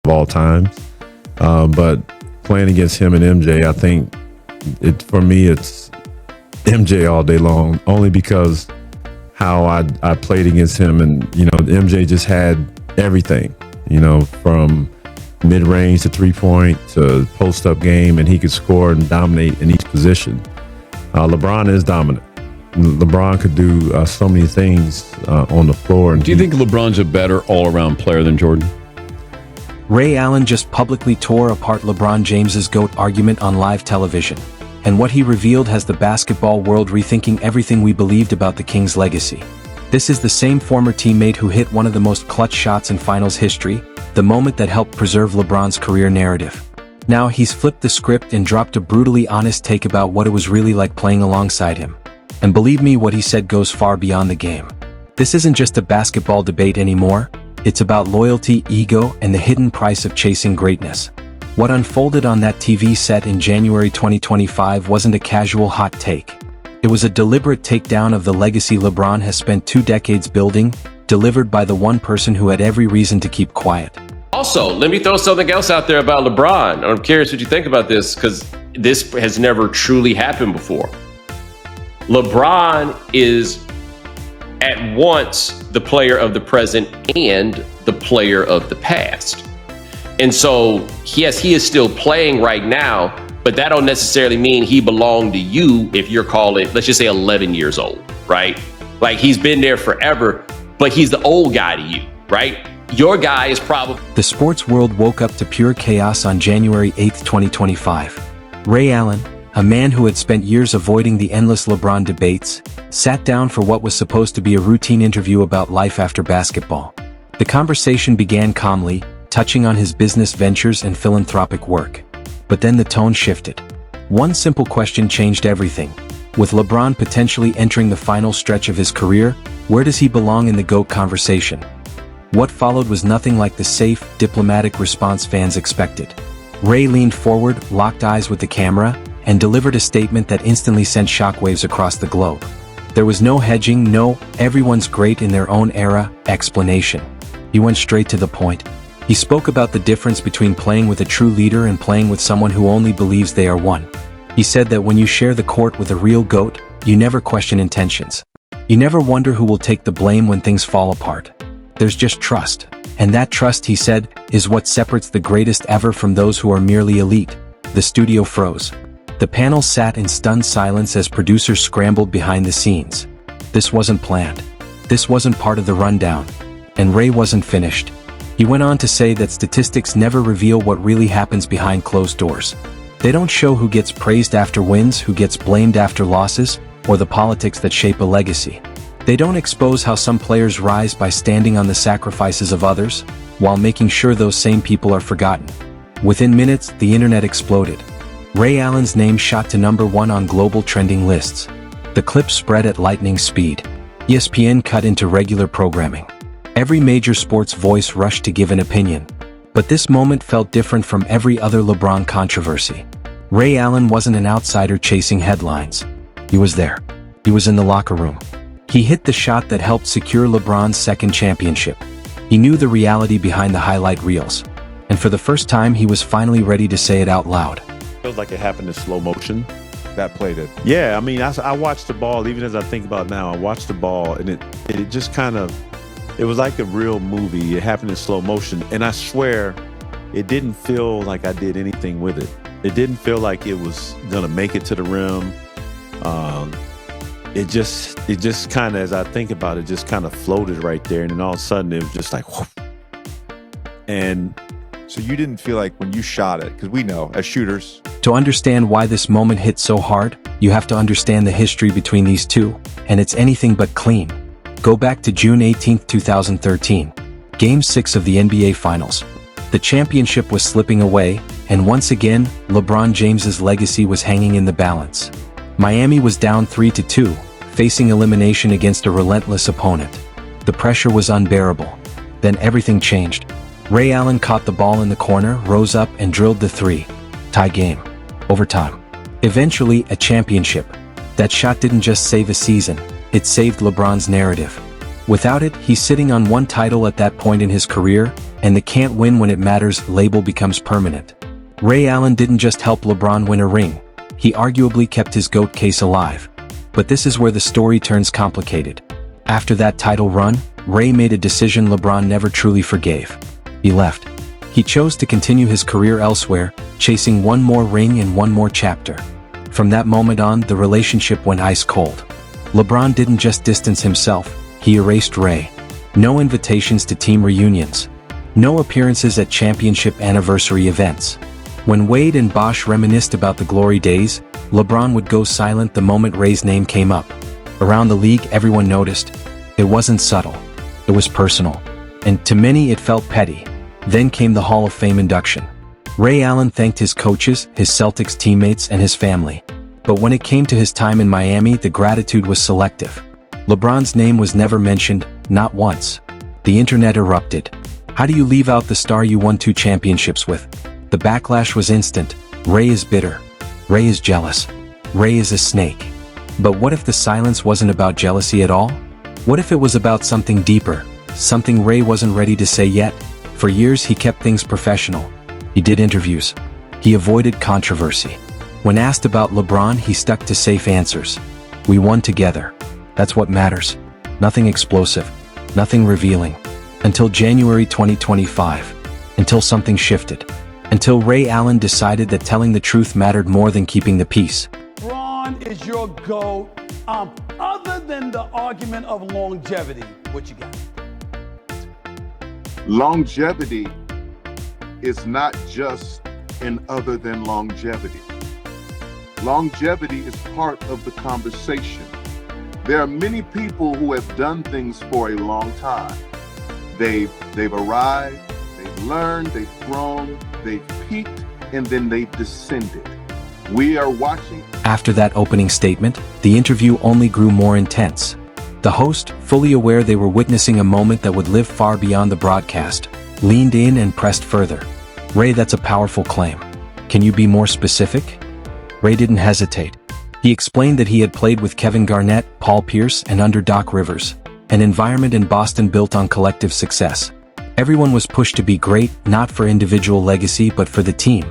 of all time. But playing against him and MJ, I think for me, it's MJ all day long, only because how I played against him. And, MJ just had everything, from mid-range to three-point to post-up game, and he could score and dominate in each position. LeBron is dominant. LeBron could do so many things on the floor. Do you think LeBron's a better all-around player than Jordan? Ray Allen just publicly tore apart LeBron James's GOAT argument on live television, and what he revealed has the basketball world rethinking everything we believed about the King's legacy. This is the same former teammate who hit one of the most clutch shots in finals history, the moment that helped preserve LeBron's career narrative. Now he's flipped the script and dropped a brutally honest take about what it was really like playing alongside him. And believe me, what he said goes far beyond the game. This isn't just a basketball debate anymore. It's about loyalty, ego, and the hidden price of chasing greatness. What unfolded on that TV set in January 2025 wasn't a casual hot take. It was a deliberate takedown of the legacy LeBron has spent 2 decades building, delivered by the one person who had every reason to keep quiet. Also, let me throw something else out there about LeBron. I'm curious what you think about this, because this has never truly happened before. LeBron is at once the player of the present and the player of the past. And so, yes, he is still playing right now, but that don't necessarily mean he belonged to you if you're calling, let's just say 11 years old, right? Like, he's been there forever, but he's the old guy to you, right? Your guy is probably... The sports world woke up to pure chaos on January 8th, 2025. Ray Allen, a man who had spent years avoiding the endless LeBron debates, sat down for what was supposed to be a routine interview about life after basketball. The conversation began calmly, touching on his business ventures and philanthropic work. But then the tone shifted. One simple question changed everything. With LeBron potentially entering the final stretch of his career, where does he belong in the GOAT conversation? What followed was nothing like the safe, diplomatic response fans expected. Ray leaned forward, locked eyes with the camera, and delivered a statement that instantly sent shockwaves across the globe. There was no hedging, no "everyone's great in their own era" explanation. He went straight to the point. He spoke about the difference between playing with a true leader and playing with someone who only believes they are one. He said that when you share the court with a real GOAT, you never question intentions. You never wonder who will take the blame when things fall apart. There's just trust. And that trust, he said, is what separates the greatest ever from those who are merely elite. The studio froze. The panel sat in stunned silence as producers scrambled behind the scenes. This wasn't planned. This wasn't part of the rundown. And Ray wasn't finished. He went on to say that statistics never reveal what really happens behind closed doors. They don't show who gets praised after wins, who gets blamed after losses, or the politics that shape a legacy. They don't expose how some players rise by standing on the sacrifices of others, while making sure those same people are forgotten. Within minutes, the internet exploded. Ray Allen's name shot to #1 on global trending lists. The clip spread at lightning speed. ESPN cut into regular programming. Every major sports voice rushed to give an opinion. But this moment felt different from every other LeBron controversy. Ray Allen wasn't an outsider chasing headlines. He was there. He was in the locker room. He hit the shot that helped secure LeBron's second championship. He knew the reality behind the highlight reels. And for the first time, he was finally ready to say it out loud. Feels like it happened in slow motion. That played it. Yeah, I mean, I watched the ball, even as I think about it now, I watched the ball, and it just kind of, it was like a real movie. It happened in slow motion, and I swear, it didn't feel like I did anything with it. It didn't feel like it was gonna make it to the rim. It just kind of, as I think about it, just kind of floated right there, and then all of a sudden, it was just like, whoosh. And so you didn't feel like when you shot it, because we know, as shooters... To understand why this moment hit so hard, you have to understand the history between these two, and it's anything but clean. Go back to June 18, 2013. Game 6 of the NBA Finals. The championship was slipping away, and once again, LeBron James's legacy was hanging in the balance. Miami was down 3-2, facing elimination against a relentless opponent. The pressure was unbearable. Then everything changed. Ray Allen caught the ball in the corner, rose up, and drilled the three. Tie game. Overtime. Eventually, a championship. That shot didn't just save a season, it saved LeBron's narrative. Without it, he's sitting on one title at that point in his career, and the "can't win when it matters" label becomes permanent. Ray Allen didn't just help LeBron win a ring, he arguably kept his GOAT case alive. But this is where the story turns complicated. After that title run, Ray made a decision LeBron never truly forgave. He left. He chose to continue his career elsewhere, chasing one more ring and one more chapter. From that moment on, the relationship went ice cold. LeBron didn't just distance himself, he erased Ray. No invitations to team reunions. No appearances at championship anniversary events. When Wade and Bosh reminisced about the glory days, LeBron would go silent the moment Ray's name came up. Around the league, everyone noticed. It wasn't subtle. It was personal. And to many, it felt petty. Then came the Hall of Fame induction. Ray Allen thanked his coaches, his Celtics teammates, and his family. But when it came to his time in Miami, the gratitude was selective. LeBron's name was never mentioned, not once. The internet erupted. How do you leave out the star you won 2 championships with? The backlash was instant. Ray is bitter. Ray is jealous. Ray is a snake. But what if the silence wasn't about jealousy at all? What if it was about something deeper, something Ray wasn't ready to say yet? For years he kept things professional. He did interviews. He avoided controversy. When asked about LeBron, he stuck to safe answers. We won together. That's what matters. Nothing explosive. Nothing revealing. Until January 2025. Until something shifted. Until Ray Allen decided that telling the truth mattered more than keeping the peace. LeBron is your GOAT. Other than the argument of longevity, what you got? Longevity is not just an other than longevity. Longevity is part of the conversation. There are many people who have done things for a long time. They've arrived, they've learned, they've grown, they've peaked, and then they've descended. We are watching. After that opening statement, the interview only grew more intense. The host, fully aware they were witnessing a moment that would live far beyond the broadcast, leaned in and pressed further. Ray, that's a powerful claim. Can you be more specific? Ray didn't hesitate. He explained that he had played with Kevin Garnett, Paul Pierce, and under Doc Rivers, an environment in Boston built on collective success. Everyone was pushed to be great, not for individual legacy but for the team.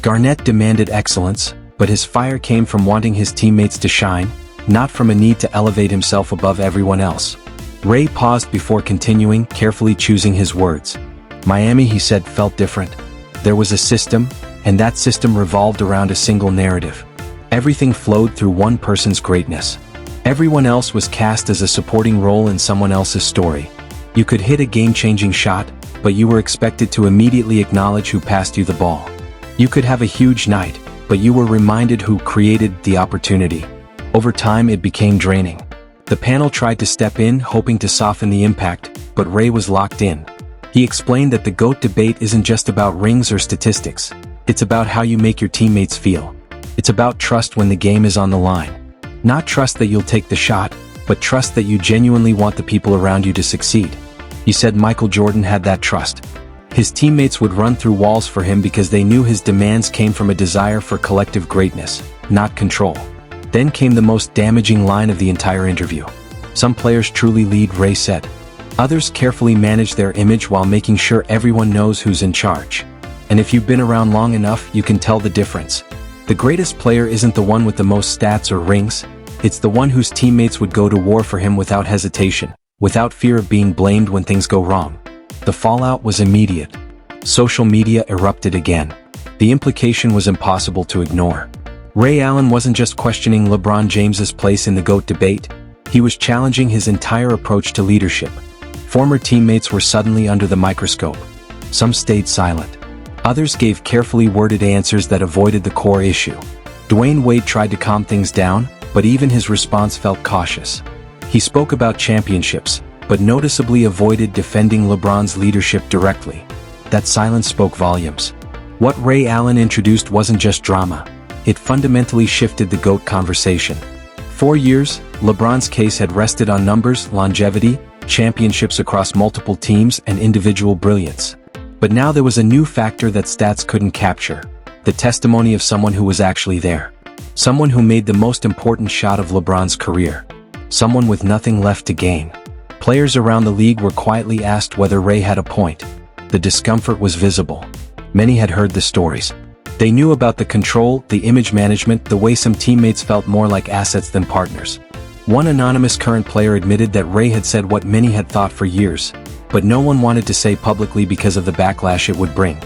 Garnett demanded excellence, but his fire came from wanting his teammates to shine, not from a need to elevate himself above everyone else. Ray paused before continuing, carefully choosing his words. Miami, he said, felt different. There was a system, and that system revolved around a single narrative. Everything flowed through one person's greatness. Everyone else was cast as a supporting role in someone else's story. You could hit a game-changing shot, but you were expected to immediately acknowledge who passed you the ball. You could have a huge night, but you were reminded who created the opportunity. Over time, it became draining. The panel tried to step in, hoping to soften the impact, but Ray was locked in. He explained that the GOAT debate isn't just about rings or statistics. It's about how you make your teammates feel. It's about trust when the game is on the line. Not trust that you'll take the shot, but trust that you genuinely want the people around you to succeed. He said Michael Jordan had that trust. His teammates would run through walls for him because they knew his demands came from a desire for collective greatness, not control. Then came the most damaging line of the entire interview. Some players truly lead, Ray said. Others carefully manage their image while making sure everyone knows who's in charge. And if you've been around long enough, you can tell the difference. The greatest player isn't the one with the most stats or rings. It's the one whose teammates would go to war for him without hesitation, without fear of being blamed when things go wrong. The fallout was immediate. Social media erupted again. The implication was impossible to ignore. Ray Allen wasn't just questioning LeBron James's place in the GOAT debate, he was challenging his entire approach to leadership. Former teammates were suddenly under the microscope. Some stayed silent. Others gave carefully worded answers that avoided the core issue. Dwayne Wade tried to calm things down, but even his response felt cautious. He spoke about championships, but noticeably avoided defending LeBron's leadership directly. That silence spoke volumes. What Ray Allen introduced wasn't just drama. It fundamentally shifted the GOAT conversation. 4 years, LeBron's case had rested on numbers, longevity, championships across multiple teams, and individual brilliance. But now there was a new factor that stats couldn't capture: the testimony of someone who was actually there. Someone who made the most important shot of LeBron's career. Someone with nothing left to gain. Players around the league were quietly asked whether Ray had a point. The discomfort was visible. Many had heard the stories. They knew about the control, the image management, the way some teammates felt more like assets than partners. One anonymous current player admitted that Ray had said what many had thought for years, but no one wanted to say publicly because of the backlash it would bring.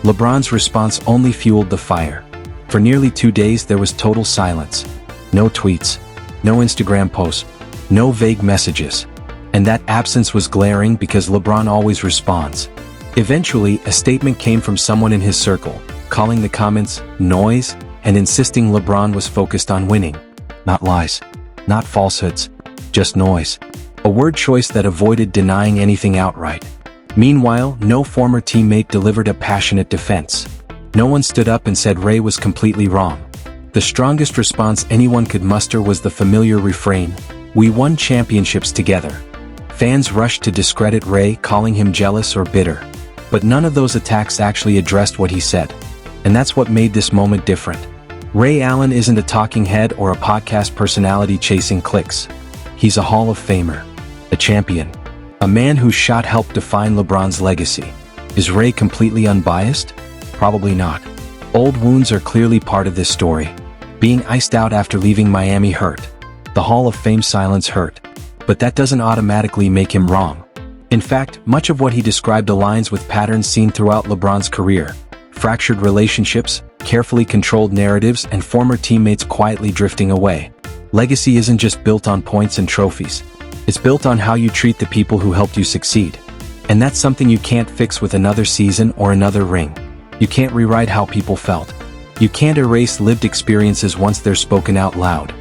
LeBron's response only fueled the fire. For nearly 2 days there was total silence. No tweets, no Instagram posts, no vague messages. And that absence was glaring because LeBron always responds. Eventually, a statement came from someone in his circle, calling the comments noise and insisting LeBron was focused on winning. Not lies, not falsehoods, just noise. A word choice that avoided denying anything outright. Meanwhile, no former teammate delivered a passionate defense. No one stood up and said Ray was completely wrong. The strongest response anyone could muster was the familiar refrain, "We won championships together." Fans rushed to discredit Ray, calling him jealous or bitter. But none of those attacks actually addressed what he said. And that's what made this moment different. Ray Allen isn't a talking head or a podcast personality chasing clicks. He's a Hall of Famer, a champion, a man whose shot helped define LeBron's legacy. Is Ray completely unbiased? Probably not. Old wounds are clearly part of this story. Being iced out after leaving Miami hurt. The Hall of Fame silence hurt. But that doesn't automatically make him wrong. In fact, much of what he described aligns with patterns seen throughout LeBron's career. Fractured relationships, carefully controlled narratives, and former teammates quietly drifting away. Legacy isn't just built on points and trophies. It's built on how you treat the people who helped you succeed. And that's something you can't fix with another season or another ring. You can't rewrite how people felt. You can't erase lived experiences once they're spoken out loud.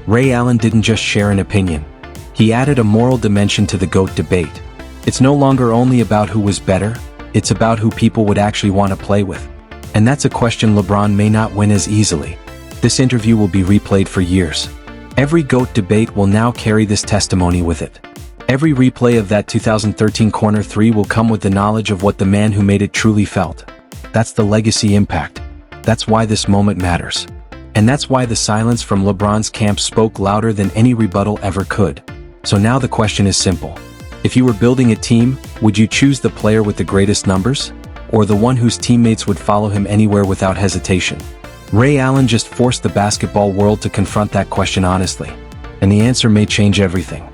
Ray Allen didn't just share an opinion. He added a moral dimension to the GOAT debate. It's no longer only about who was better, it's about who people would actually want to play with. And that's a question LeBron may not win as easily. This interview will be replayed for years. Every GOAT debate will now carry this testimony with it. Every replay of that 2013 Corner 3 will come with the knowledge of what the man who made it truly felt. That's the legacy impact. That's why this moment matters. And that's why the silence from LeBron's camp spoke louder than any rebuttal ever could. So now the question is simple. If you were building a team, would you choose the player with the greatest numbers? Or the one whose teammates would follow him anywhere without hesitation? Ray Allen just forced the basketball world to confront that question honestly. And the answer may change everything.